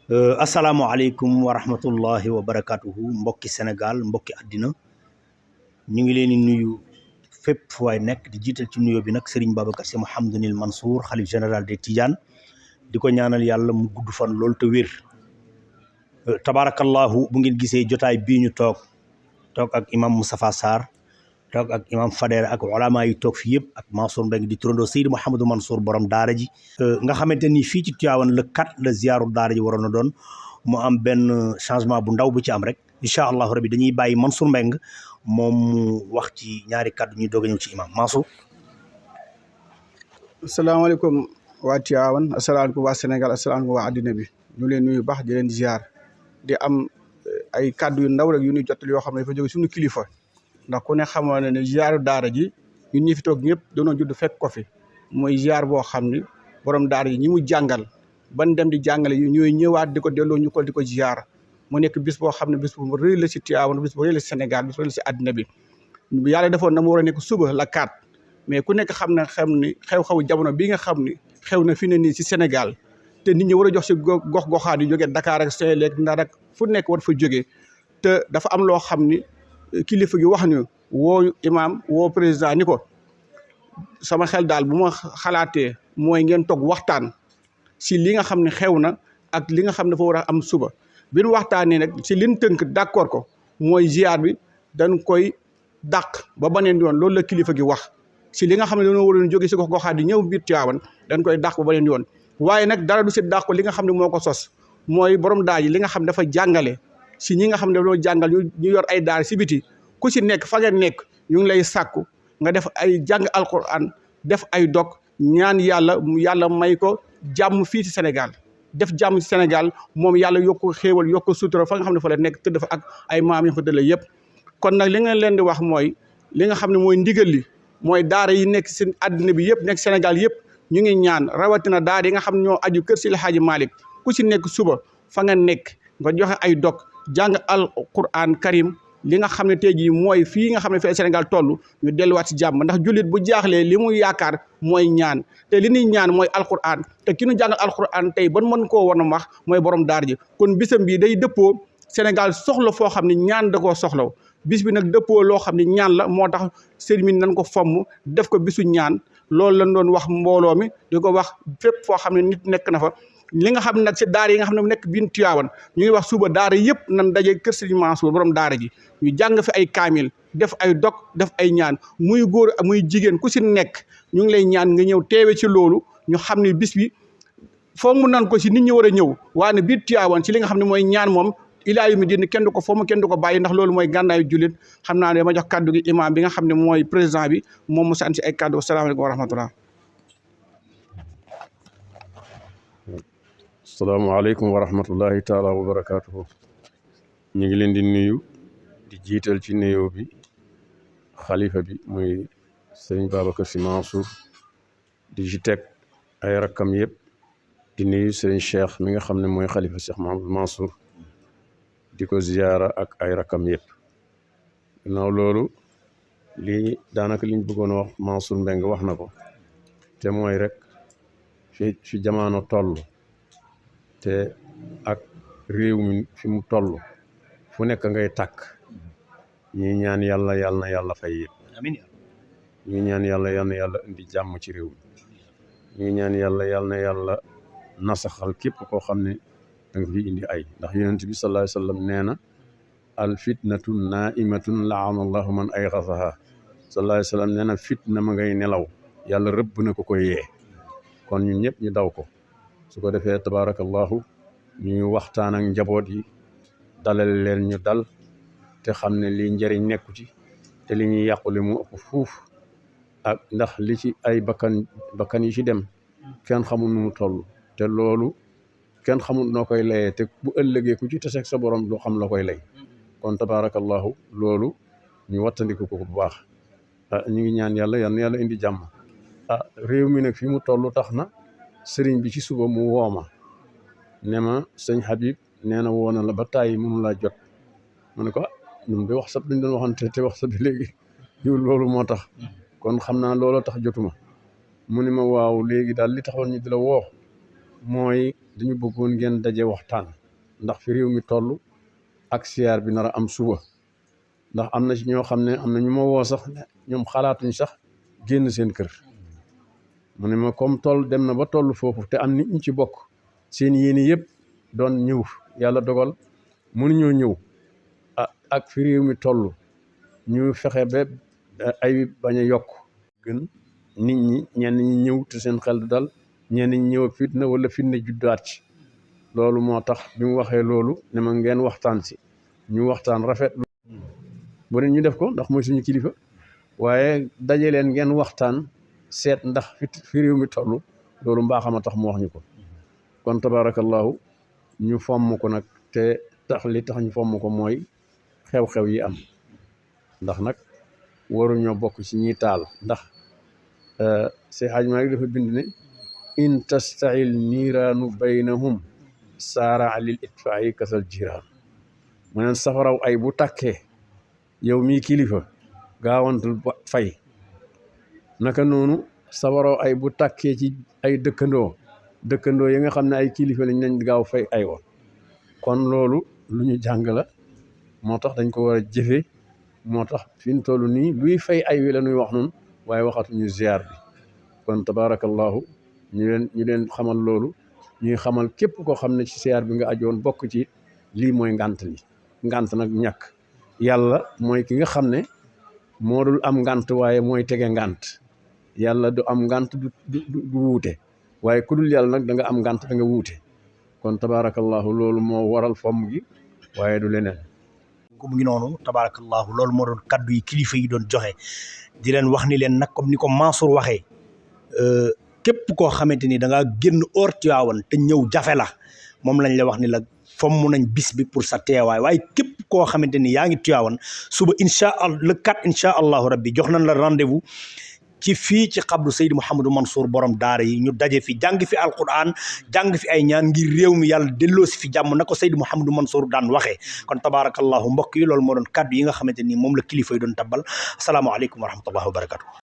Asalaamaaleykum wa rahmatullahi wa barakatuhu mbokki Sénégal mbokki àddina ñu ngi leen di nuyu fépp fu waay nekk di jiital ci nuyoo bi nag Serigne Babacar Sy Mouhamadoul Mansour xalif général des Tidianes di ko ñaanal yàlla mu gudd fan loolu te wér. Tabaarakallahu bu ngeen gisee jotaay bii ñu toog ak imam Moustapha Sarr toog ak imam Fader ak ulama yi toog fi yëpp ak Mansour Mbengue di turandoo Seydi Mouhamadou Mansour borom daara ji nga xamante ni fii ci Tivaouane le 4 la ziyaaru daara ji waroon a doon mu am benn changement bu ndaw bu ci am rek incha allahu rabi dañuy bàyyi Mansour Mbengue moom mu wax ci ñaari kàddu ñuy doog a ñëw ci imam Mansour. asalaamaaleykum waa Tivaouane asalaamaaleykum waa Sénégal asalaamaaleykum waa addina bi ñu leen nuyu baax di leen ziar di am ay kàddu yu ndaw rek yu ñuy jottali yoo xam ne dafa jóge suñu kilifa. ndax ku ne xamoon na ne ziaru daara ji ñun ñi fi toog ñëpp doonoo judd fekk ko fi mooy ziar boo xam ni borom daara ji ñi mu jàngal ban dem di jàngale yu ñooy ñëwaat di ko delloo ñu ko di ko ziar mu nekk bis boo xam ne bis bu rëy la si Tivaouane bis bu rëy la si Sénégal bis bu rëy la si àddina bi yàlla defoon na mu war a nekk suba la 4 mais ku nekk xam ni xew-xewu jamono bi nga xam ni xew na fi ne nii si Sénégal te nit ñi war a jox si gox-goxaat yi jógee Dakar ak Saint-Louis ak Ndar ak fu nekk war fa jógee te dafa am loo xam ni kilifa gi wax ni woo imam woo président ni ko sama xel daal bu ma xalaatee mooy ngeen toog waxtaan si li nga xam ne xew na ak li nga xam ne dafa war a am suba bi nu waxtaanee nag si liñ tënk d'accord ko mooy ziar bi dañ koy dàq ba beneen yoon loolu la kilifa gi wax si li nga xam ne dañoo waroon jóge si gox-goxaat di ñëw biir Tivaouane dañ koy dàq ba beneen yoon waaye nag dara du si dàq ko li nga xam ne moo ko sos mooy borom daara ji li nga xam ne dafa jàngale si ñi nga xam ne dañoo jàngal ñu yor ay daara si biti ku si nekk fa nga nekk ñu ngi lay sàkku nga def ay jàng alquran def ay dog ñaan yàlla may ko jàmm fii ci Sénégal def jàmm ci Sénégal moom yàlla yokk xéewal yokk sutura fa nga xam ne fa la nekk tëdd fa ak ay maam yi fa tëdd yëpp. kon nag li nga leen di wax mooy li nga xam ne mooy ndigal li mooy daara yi nekk si àddina bi yëpp nekk Sénégal yëpp ñu ngi ñaan rawatina daara yi nga xam ne ñoo aju kër si El Hadji Malick ku si nekk suba fa nga nekk nga joxe ay dog jàng alquran karim li nga xam ne tey jii mooy fii nga xam ne fii Sénégal toll ñu delluwaat si jàmm ndax jullit bu jaaxlee li muy yaakaar mooy ñaan te li ñuy ñaan mooy alquran te ki ñu jàngal alquran tey ban mën koo war a wax mooy borom daar ji kon bisam bi day dëppoo Sénégal soxla foo xam ne ñaan da koo soxlaw bis bi nag dëppoo loo xam ne ñaan la moo tax sëriñ bi nañ ko fomm def ko bisu ñaan loolu lañ doon wax mbooloo mi di ko wax fépp foo xam ne nit nekk na fa li nga xam ne nag si daara yi nga xam ne nekk biir Tivaouane ñu ngi wax suba daara yëpp nan daje kër Serigne Mansour borom daara ji ñu jàng fi ay kaamil def ay dog def ay ñaan muy góor muy jigéen ku si nekk ñu ngi lay ñaan nga ñëw teewe ci loolu ñu xam ne bis bi foog mu nan ko si nit ñi war a ñëw waaye biir Tivaouane ci li nga xam ne mooy ñaan moom ilaa yu mi dina kenn du ko fomm kenn du ko bàyyi ndax loolu mooy gànnaayu jullit xam naa ne dama jox kaddu gi imam bi nga xam ne mooy président bi moom mu sant si ay kaddu asalaamaaleykum wa rahmatullah. asalaamaaleykum wa rahmatullahi taala wa barakaatuhu ñu ngi leen di nuyu di jiital ci nuyoo bi xalifa bi muy sëriñ Babacar Sy Mansour di ci teg ay rakkam yëpp di nuyu sëriñ Cheikh mi nga xam ne mooy xalifa Cheikh Mahamadou Mansour di ko ziyaara ak ay rakkam yëpp ginnaaw loolu lii daanaka liñ bëggoon a wax Mansour Mbengue wax na ko te mooy rek fi jamono toll te ak réew mi fi mu toll fu nekk ngay tàkk ñi ñaan yàlla na yàlla fay yëpp amiin ñi ñaan yàlla na yàlla indi jàmm ci réew mi ñi ñaan yàlla na yàlla nasaxal képp koo xam ne da nga fi indi ay ndax yonent bi sallallahu alayhi wa sallam nee na al fitnatu naimatun laana allahu man ayxasaha sallallahu alayhi wa sallam nee na fitna ma ngay nelaw yàlla rëbb na ko koy yee kon ñun ñëpp ñu daw ko su ko defee tabaarakallahu ñuy waxtaan ak njaboot yi dalal leen ñu dal te xam ne lii njëriñ nekku ci te li ñuy yàqu li mu ëpp fuuf ak ndax li ci ay bakkan yi ci dem kenn xamul nu mu toll te loolu kenn xamul noo koy layee te bu ëllëgee ku ci taseeg sa borom du xam la koy lay kon tabaarakallahu loolu ñu wattandiku ko bu baax ñu ngi ñaan yàlla na yàlla indi jàmm réew mi nag fi mu toll tax na sëriñ bi ci suba mu wooma ne ma sëñ Habib nee na woo na la ba tàyyi mënu laa jot ma ne ko ñun de wax sab dañ doon waxante te wax sa bi léegi yow loolu moo tax kon xam naa looloo tax jotuma mu ni ma waaw léegi daal li taxoon ñu di la woo mooy dañu bëggoon ngeen daje waxtaan ndax fi réew mi toll ak siyaar bi nar a am suba ndax am na ci ñoo xam ne am na ñu ma woo sax ñoom xalaatuñ sax génn seen kër mu ne ma comme toll dem na ba toll foofu te am nit ñu ci bokk seen yéene yëpp doon ñëw yàlla dogal mënuñoo ñëw ak fi réew mi toll ñu fexe ba ay bañ a yokk gën nit ñi ñenn ñi ñëw te seen xel du dal ñenn ñi ñëw fitna wala fitna juddaat ci loolu moo tax bi mu waxee loolu ne ma ngeen waxtaan si ñu waxtaan rafet bu ne ñu def ko ndax mooy suñu kilifa waaye daje leen ngeen waxtaan seet ndax fi réew mi toll loolu mbaaxam a tax mu wax ñu ko kon tabarakallahu ñu fomm ko nag te tax li tax ñu fomm ko mooy xew-xew yi am ndax nag waruñoo bokk ci ñiy taal ndax Seex Hajji Maalik dafa bind ne in tastail niiraanu baynahum saara lil itfaa'i kasal jiraan mu neen safaraw ay bu tàkkee yow mii kilifa gaawantul fay naka noonu safaraw ay bu tàkkee ci ay dëkkandoo yi nga xam ne ay kilifa lañ nañ gaaw fay ay woon kon loolu lu ñu jàng la moo tax dañ ko war a jëfe moo tax fi ñu toll nii luy fay ay wi la ñuy wax noonu waaye waxatuñu ziar bi kon tabarakallahu ñu leen xamal loolu ñuy xamal képp koo xam ne ci ziar bi nga ajoon bokk ci lii mooy ngant li ngant nag ñàkk yàlla mooy ki nga xam ne moo dul am ngant waaye mooy tege ngant yàlla du am ngant du wuute waaye ku dul yàlla nag da nga am ngant da nga wuute kon tabarakallahu loolu moo waral fomm gi waaye du leneen ko mu ngi noonu tabarakallahu loolu moo doon kaddu yi kilifa yi doon joxe di leen wax ni leen nag comme ni ko Mansour waxee képp koo xamante ni da ngaa génn hors Tivaouane te ñëw jafe la moom lañ la wax ni la fomm nañ bis bi pour sa teewaay waaye képp koo xamante ni yaa ngi Tivaouane suba incha allah le 4 incha allahu rabbi jox nañ la rendez-vous ci fii ci xabru Seydi Mouhamadou Mansour borom daara yi ñu daje fi jàng fi alquran jàng fi ay ñaan ngir réew mi yàlla delloo si fi jàmm na ko Seydi Mouhamadou Mansour daan waxee kon tabarakallahu mbokk yi loolu moo doon kaddu yi nga xamante ni moom la kilifa yi doon tabbal asalaamaaleykum wa rahmatullahi wa barakatu